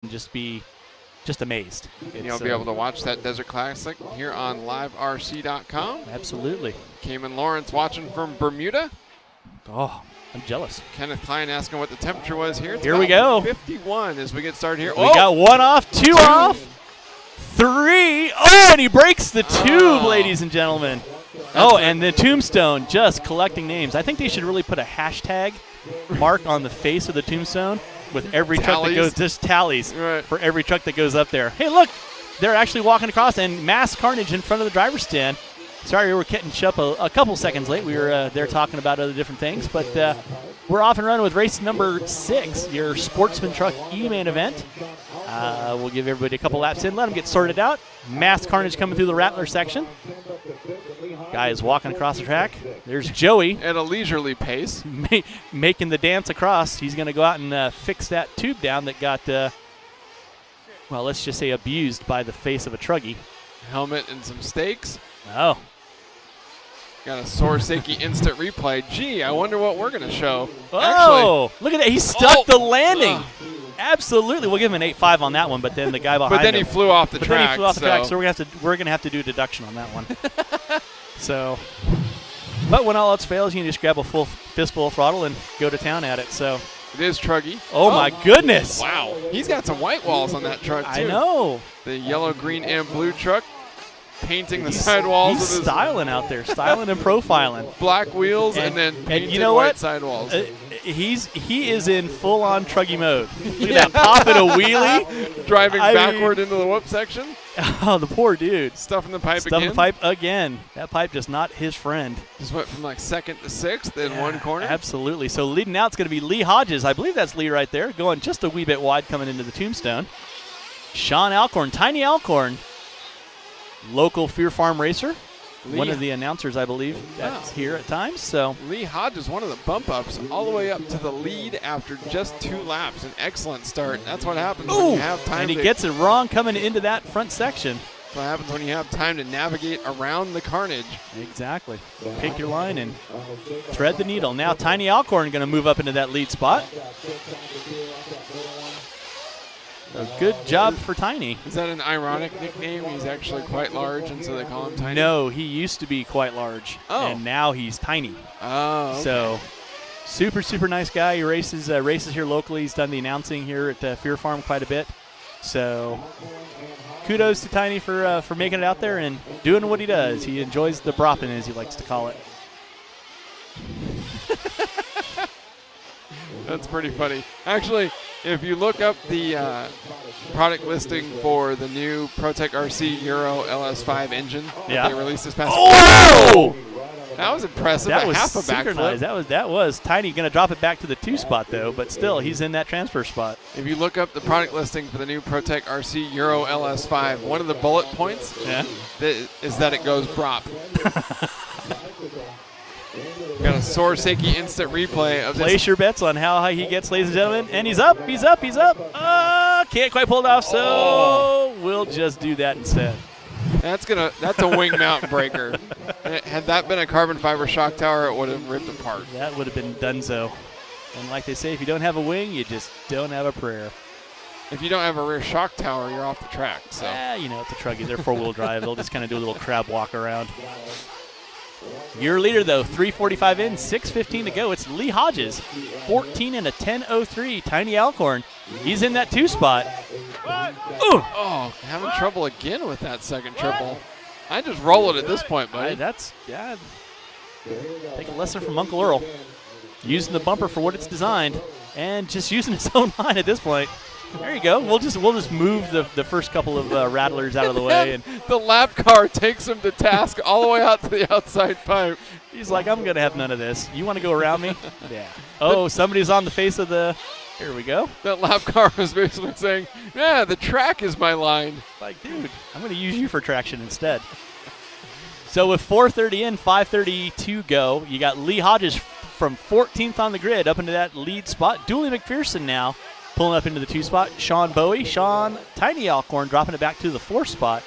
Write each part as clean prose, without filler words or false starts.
and just be amazed. You'll be able to watch that Desert Classic here on LiveRC.com. Absolutely. Cayman Lawrence watching from Bermuda. Oh, I'm jealous. Kenneth Klein asking what the temperature was here. It's here we go. 51 as we get started here. We got 1 off, 2 off, 3. Oh, and he breaks the tube, ladies and gentlemen. And the tombstone just collecting names. I think they should really put a hashtag mark on the face of the tombstone with every truck that goes, just tallies for every truck that goes up there. Hey, look, they're actually walking across, and mass carnage in front of the driver's stand. Sorry, we were catching up a couple seconds late. We were there talking about other different things, but we're off and running with race number 6, your Sportsman Truck E-Main event. We'll give everybody a couple laps in, let them get sorted out. Mass carnage coming through the Rattler section. Guy is walking across the track. There's Joey. At a leisurely pace. Making the dance across. He's going to go out and fix that tube down that got, well, let's just say abused by the face of a truggy. Helmet and some stakes. Oh. Got a Sorseki instant replay. Gee, I wonder what we're going to show. Oh, actually, look at that. He stuck the landing. Absolutely. We'll give him an 8.5 on that one, but then the guy behind him. But then he flew off the track. So we're gonna have to do a deduction on that one. So, but when all else fails, you can just grab a full fistful of throttle and go to town at it. So it is truggy. Oh my goodness! Wow, he's got some white walls on that truck too. I know. The yellow, green, and blue truck. Painting the sidewalls. He's styling out there, styling and profiling. Black wheels and then painted you know white what? sidewalls. He is in full-on truggy mode. Look at that, popping a wheelie. Driving backward into the whoop section. Oh, the poor dude. Stuffing the pipe again. Stuffing the pipe again. That pipe just not his friend. Just went from like 2nd to 6th in one corner. Absolutely. So leading out is going to be Lee Hodges. I believe that's Lee right there, going just a wee bit wide coming into the tombstone. Shawn Alcorn, Tiny Alcorn. Local Fear Farm racer, one of the announcers, I believe, that's here at times. So Lee Hodges, one of the bump ups, all the way up to the lead after just 2 laps. An excellent start. That's what happens when you have time. And he gets it wrong coming into that front section. That's what happens when you have time to navigate around the carnage. Exactly. Pick your line and thread the needle. Now Tiny Alcorn going to move up into that lead spot. A good job for Tiny. Is that an ironic nickname? He's actually quite large, and so they call him Tiny? No, he used to be quite large, and now he's tiny. Oh, okay. So, super nice guy. He races here locally. He's done the announcing here at Fear Farm quite a bit. So, kudos to Tiny for making it out there and doing what he does. He enjoys the bropping, as he likes to call it. That's pretty funny. Actually, if you look up the product listing for the new ProTech RC Euro LS5 engine that they released this past week. That was impressive. That was half a backflip. That was Tiny going to drop it back to the 2 spot, though, but still, he's in that transfer spot. If you look up the product listing for the new ProTech RC Euro LS5, one of the bullet points is that it goes brop. Got a Sorseki instant replay of this. Place your bets on how high he gets, ladies and gentlemen. And he's up. Can't quite pull it off, so we'll just do that instead. That's a wing mount breaker. Had that been a carbon fiber shock tower, it would have ripped apart. That would have been donezo. And like they say, if you don't have a wing, you just don't have a prayer. If you don't have a rear shock tower, you're off the track. So. It's a truggy. They're 4-wheel drive. They'll just kind of do a little crab walk around. Your leader, though, 3:45 in, 6:15 to go. It's Lee Hodges, 14 and a 10:03. Tiny Alcorn, he's in that 2 spot. Oh, having trouble again with that second triple. I just roll it at this point, buddy. Take a lesson from Uncle Earl. Using the bumper for what it's designed, and just using his own line at this point. There you go. We'll just move the first couple of rattlers out of the way, and the lap car takes him to task all the way out to the outside pipe. He's like, I'm gonna have none of this. You want to go around me? Yeah. Oh, somebody's on the face of the. Here we go. That lap car was basically saying, "Yeah, the track is my line." Like, dude, I'm gonna use you for traction instead. So with 4:30 in, 5:32 go, you got Lee Hodges from 14th on the grid up into that lead spot. Dooley McPherson now pulling up into the 2 spot. Shawn Bowie, Tiny Alcorn dropping it back to the 4 spot.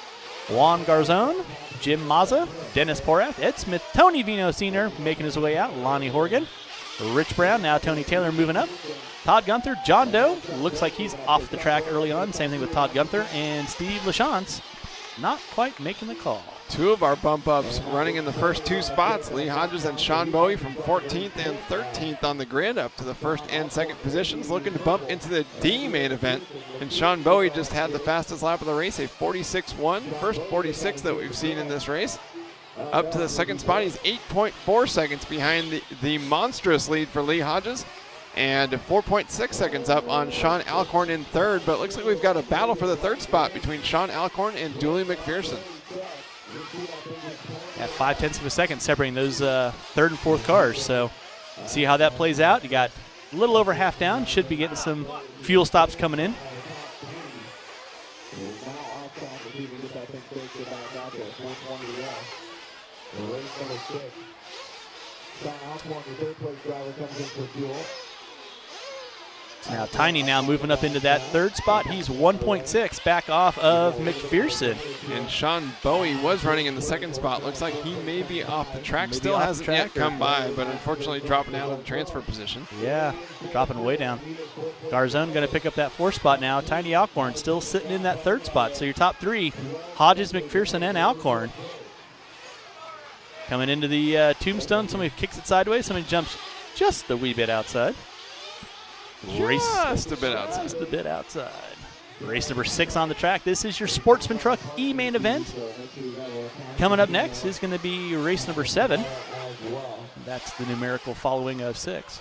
Juan Garzon, Jim Maza, Dennis Porath, Ed Smith, Tony Veno Sr. making his way out. Lonnie Horgen, Rich Brown, now Tony Taylor moving up. Todd Gunter, Jon Doh, looks like he's off the track early on. Same thing with Todd Gunter. And Steve Lachance, not quite making the call. 2 of our bump ups running in the first 2 spots. Lee Hodges and Shawn Bowie from 14th and 13th on the grid up to the first and second positions, looking to bump into the D main event. And Shawn Bowie just had the fastest lap of the race, a 46.1, first 46 that we've seen in this race. Up to the second spot, he's 8.4 seconds behind the monstrous lead for Lee Hodges, and 4.6 seconds up on Shawn Alcorn in third. But it looks like we've got a battle for the third spot between Shawn Alcorn and Dooley McPherson. At 0.5 of a second separating those third and fourth cars. So see how that plays out. You got a little over half down. Should be getting some fuel stops coming in. Now Tiny now moving up into that third spot. He's 1.6 back off of McPherson. And Shawn Bowie was running in the second spot. Looks like he may be off the track. Maybe Still hasn't yet come or by, but unfortunately dropping out of the transfer position. Yeah, dropping way down. Garzon going to pick up that fourth spot now. Tiny Alcorn still sitting in that third spot. So your top 3, Hodges, McPherson, and Alcorn. Coming into the tombstone, somebody kicks it sideways, somebody jumps just a wee bit outside. Just a bit outside. Just a bit outside. Race number 6 on the track. This is your Sportsman Truck E-main event. Coming up next is going to be race number 7. That's the numerical following of 6.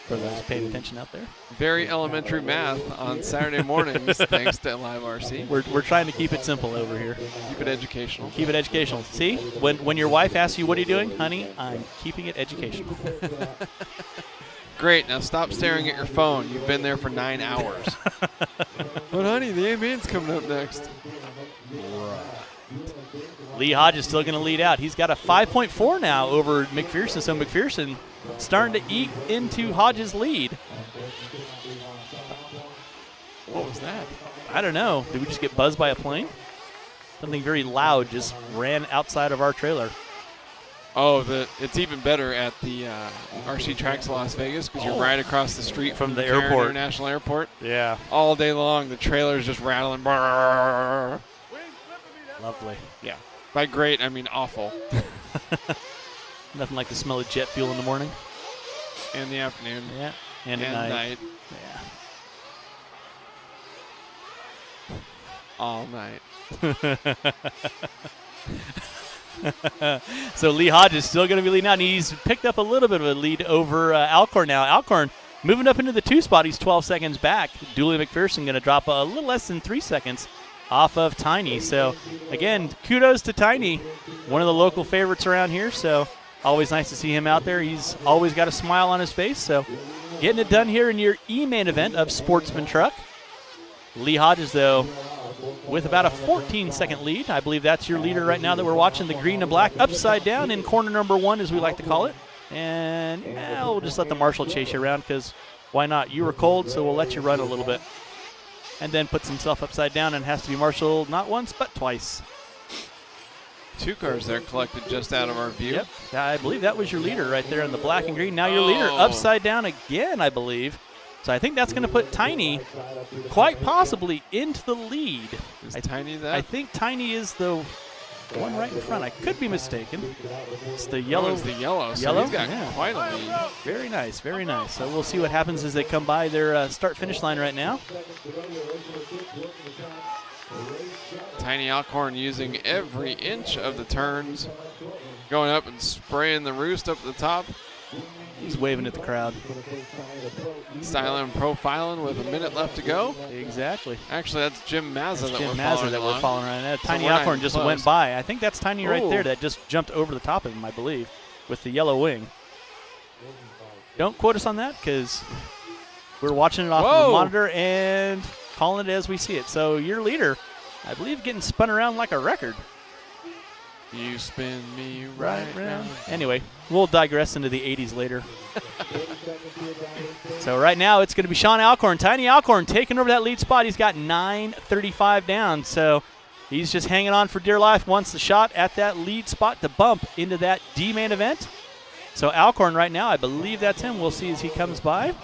For those paying attention out there. Very elementary math on Saturday mornings, thanks to LiveRC. We're trying to keep it simple over here. Keep it educational. Keep it educational. See, when your wife asks you, what are you doing? Honey, I'm keeping it educational. Great, now stop staring at your phone. You've been there for 9 hours. But honey, the A-main's coming up next. Lee Hodges still going to lead out. He's got a 5.4 now over McPherson, so McPherson starting to eat into Hodges' lead. What was that? I don't know. Did we just get buzzed by a plane? Something very loud just ran outside of our trailer. Oh, it's even better at the RC Tracks Las Vegas because you're right across the street from the airport. International Airport. Yeah. All day long, the trailer's just rattling. Brrr. Lovely. Yeah. By great, I mean awful. Nothing like the smell of jet fuel in the morning. In the afternoon. Yeah. And at night. Yeah. All night. So Lee Hodges still going to be leading out, and he's picked up a little bit of a lead over Alcorn now. Alcorn moving up into the 2 spot. He's 12 seconds back. Dooley McPherson going to drop a little less than 3 seconds off of Tiny. So, again, kudos to Tiny, one of the local favorites around here. So, always nice to see him out there. He's always got a smile on his face. So, getting it done here in your E-main event of Sportsman Truck. Lee Hodges, though, with about a 14-second lead. I believe that's your leader right now that we're watching, the green and black upside down in corner number 1, as we like to call it. And we'll just let the marshal chase you around because why not? You were cold, so we'll let you run a little bit. And then puts himself upside down and has to be marshaled not once but twice. 2 cars there collected just out of our view. Yep, I believe that was your leader right there in the black and green. Now your leader upside down again, I believe. So I think that's going to put Tiny quite possibly into the lead. Is Tiny that? I think Tiny is the one right in front. I could be mistaken. It's the yellow. It's the yellow. So he's got quite a lead. Very nice, very nice. So we'll see what happens as they come by their start-finish line right now. Tiny Alcorn using every inch of the turns, going up and spraying the roost up at the top. He's waving at the crowd. Styling and profiling with a minute left to go. Exactly. Actually, that's Jim Maza that we're following right now. Tiny Alcorn just went by. I think that's Tiny right there that just jumped over the top of him, I believe, with the yellow wing. Don't quote us on that because we're watching it off of the monitor and calling it as we see it. So your leader, I believe, getting spun around like a record. You spin me right round. Anyway, we'll digress into the 80s later. So right now it's going to be Shawn Alcorn. Tiny Alcorn taking over that lead spot. He's got 9:35 down. So he's just hanging on for dear life. Wants the shot at that lead spot to bump into that D main event. So Alcorn right now, I believe that's him. We'll see as he comes by.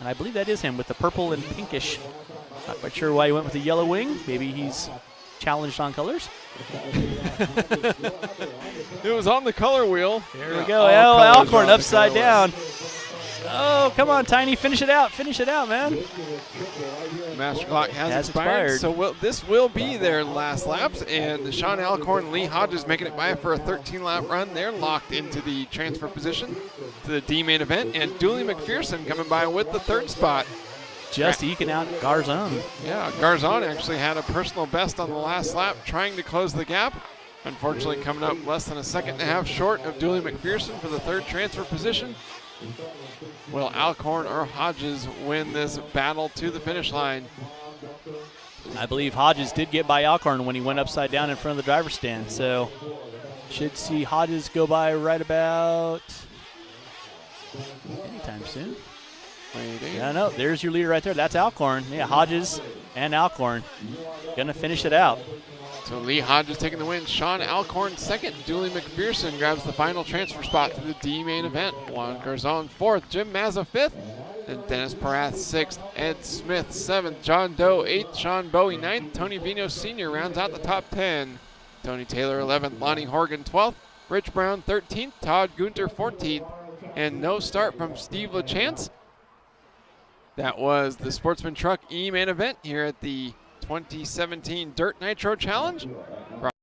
And I believe that is him with the purple and pinkish. Not quite sure why he went with the yellow wing. Maybe he's challenged on colors. It was on the color wheel. There we go. Oh, Alcorn upside down. Oh, come on, Tiny. Finish it out. Finish it out, man. Master clock has expired. So this will be their last laps. And Shawn Alcorn and Lee Hodges making it by for a 13-lap run. They're locked into the transfer position to the D main event. And Dooley McPherson coming by with the 3rd spot. Just eking out Garzon. Yeah, Garzon actually had a personal best on the last lap, trying to close the gap. Unfortunately, coming up less than a second and a half short of Dooley McPherson for the 3rd transfer position. Will Alcorn or Hodges win this battle to the finish line? I believe Hodges did get by Alcorn when he went upside down in front of the driver's stand. So should see Hodges go by right about anytime soon. Yeah, no, there's your leader right there. That's Alcorn. Yeah, Hodges and Alcorn going to finish it out. So Lee Hodges taking the win. Shawn Alcorn 2nd. Dooley McPherson grabs the final transfer spot to the D main event. Juan Garzon 4th. Jim Maza 5th. And Dennis Porath 6th. Ed Smith 7th. Jon Doh 8th. Shawn Bowie 9th. Tony Veno Sr. rounds out the top 10. Tony Taylor 11th. Lonnie Horgen 12th. Rich Brown 13th. Todd Gunter 14th. And no start from Steve Lachance. That was the Sportsman Truck E main event here at the 2017 Dirt Nitro Challenge.